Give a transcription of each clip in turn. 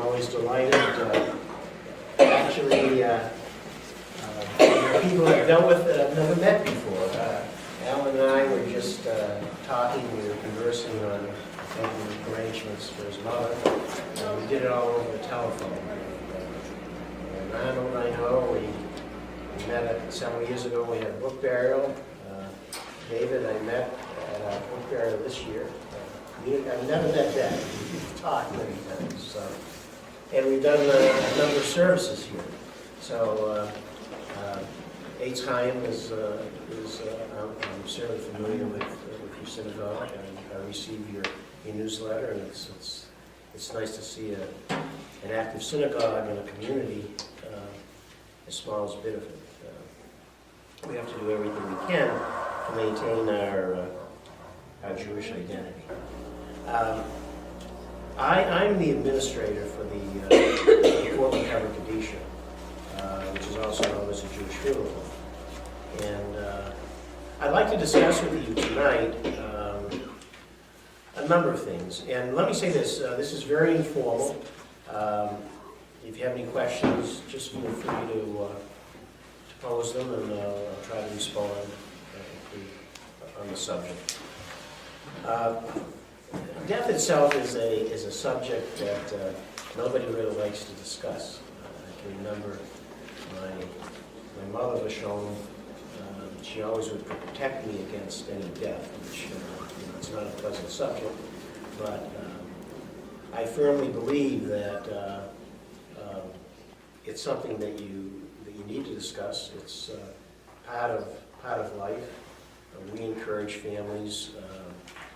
always delighted. Actually, there are people I've dealt with that I've never met before. Alan and I were just talking, we were conversing on making arrangements for his mother. We did it all over the telephone. Ronald, I know, we met several years ago. We had a book burial. David, I met at a book burial this year. I've never met that. We've talked many times. So. And we've done a number of services here. So, Chaim is I'm certainly familiar with your synagogue, and I receive your newsletter, and it's nice to see an active synagogue in a community as small as Biddeford. We have to do everything we can to maintain our Jewish identity. I'm the administrator for the Corporate Cover Kadisha, which is also known as a Jewish funeral home. And I'd like to discuss with you tonight a number of things. And let me say this, this is very informal. If you have any questions, just feel free to pose them, and I'll try to respond on the subject. Death itself is a subject that nobody really likes to discuss. I can remember my mother was shown. She always would protect me against any death, which it's not a pleasant subject. But I firmly believe that it's something that you need to discuss. It's part of life. We encourage families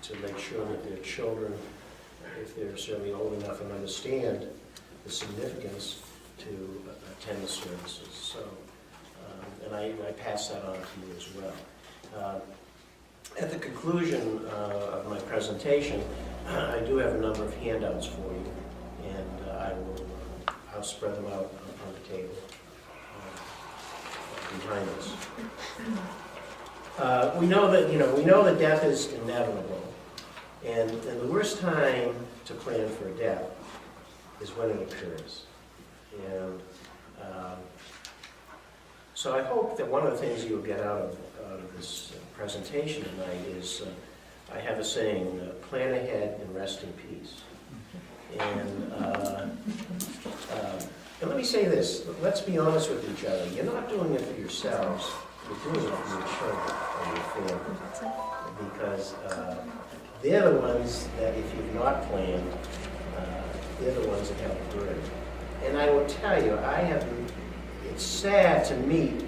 to make sure that their children, if they're certainly old enough and understand the significance, to attend the services. So, and I pass that on to you as well. At the conclusion of my presentation, I do have a number of handouts for you, and I'll spread them out on the table behind us. We know that death is inevitable. And the worst time to plan for a death is when it occurs. And so I hope that one of the things you'll get out of this presentation tonight is, I have a saying, plan ahead and rest in peace. And let me say this, let's be honest with each other. You're not doing it for yourselves, you're doing it for your children and your family. Because they're the ones that, if you've not planned, they're the ones that have the burden. And I will tell you, it's sad to meet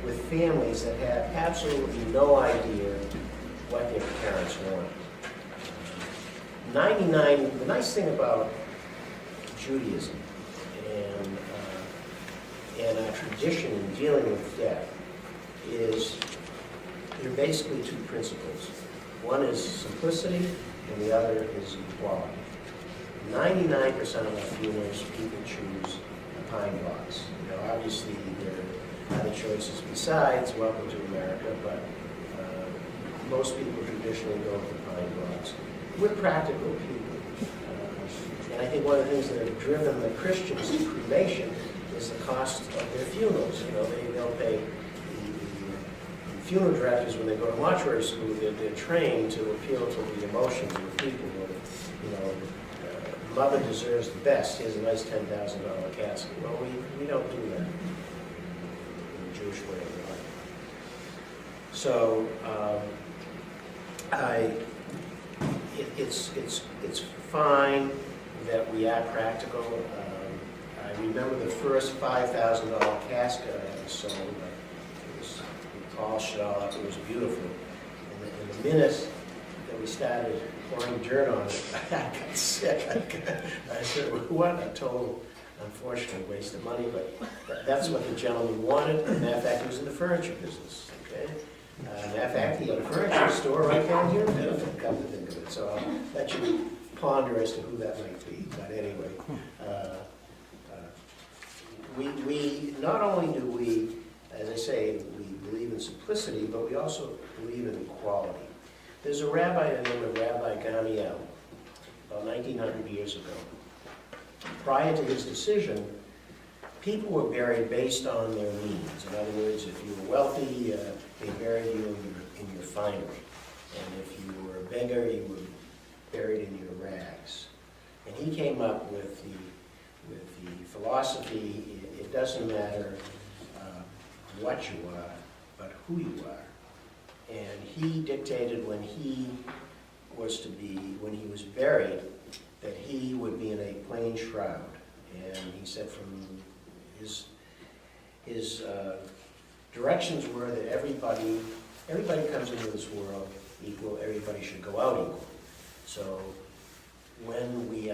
with families that have absolutely no idea what their parents want. The nice thing about Judaism and our tradition in dealing with death is there are basically two principles. One is simplicity, and the other is equality. 99% of our funerals, people choose a pine box. Obviously, there are other choices besides Welcome to America, but most people traditionally go with the pine box. We're practical people. And I think one of the things that have driven the Christians to cremation is the cost of their funerals. They'll pay the funeral directors, when they go to mortuary school, they're trained to appeal to the emotions of the people. Mother deserves the best. Here's a nice $10,000 casket. Well, we don't do that in the Jewish way of life. So it's fine that we are practical. I remember the first $5,000 casket I ever sold. It was a tall shop. It was beautiful. And the minute that we started pouring dirt on it, I got sick. I said, what a total, unfortunate waste of money, but that's what the gentleman wanted. As a matter of fact, he was in the furniture business, okay? Matter of fact, he had a furniture store right down here in Biddeford, come to think of it. So I'll let you ponder as to who that might be. But anyway, we not only do we, as I say, we believe in simplicity, but we also believe in equality. There's a rabbi named Rabbi Gamliel, about 1900 years ago, prior to his decision, people were buried based on their means. In other words, if you were wealthy, they buried you in your finery. And if you were a beggar, you were buried in your rags. And he came up with the philosophy, it doesn't matter what you are, but who you are. And he dictated when he was buried, that he would be in a plain shroud. And he said from his directions were that everybody comes into this world equal, everybody should go out equal. So when we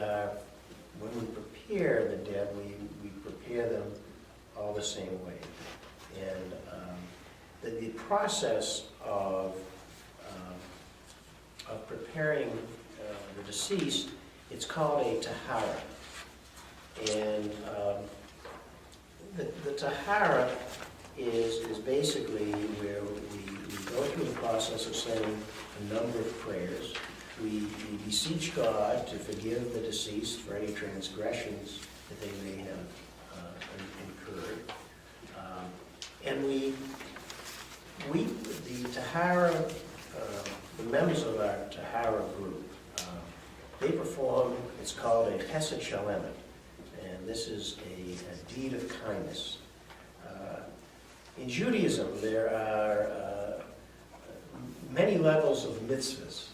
prepare the dead, we prepare them all the same way. And the process of preparing the deceased, it's called a tahara. And the tahara is basically where we go through the process of saying a number of prayers. We beseech God to forgive the deceased for any transgressions that they may have incurred. And the tahara, the members of our tahara group, they perform, it's called a hesed shalemet, and this is a deed of kindness. In Judaism, there are many levels of mitzvahs,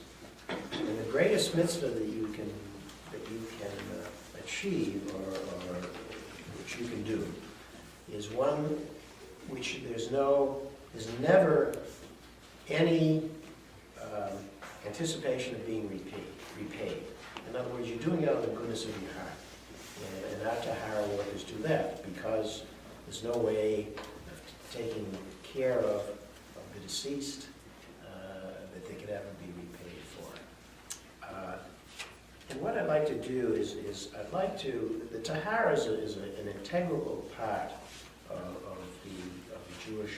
and the greatest mitzvah that you can achieve, or which you can do, is one which there's never any anticipation of being repaid. In other words, you're doing it out of the goodness of your heart. And our tahara workers do that because there's no way of taking care of the deceased that they could ever be repaid for. And what I'd like to do is the tahara is an integral part of the Jewish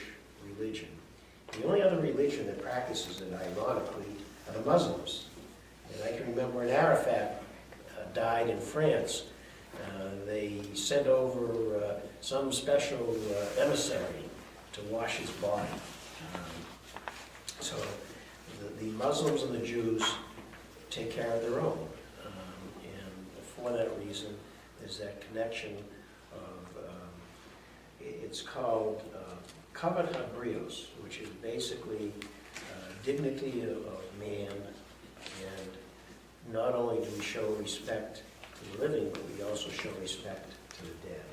religion. The only other religion that practices it, ironically, are the Muslims. And I can remember when Arafat died in France, they sent over some special emissary to wash his body. So the Muslims and the Jews take care of their own. And for that reason, there's that connection of, it's called kavod habrios, which is basically dignity of man. And not only do we show respect to the living, but we also show respect to the dead,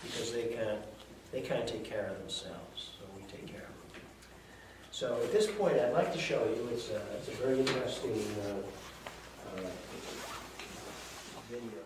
because they can't take care of themselves, so we take care of them. So at this point, I'd like to show you, it's a very interesting video.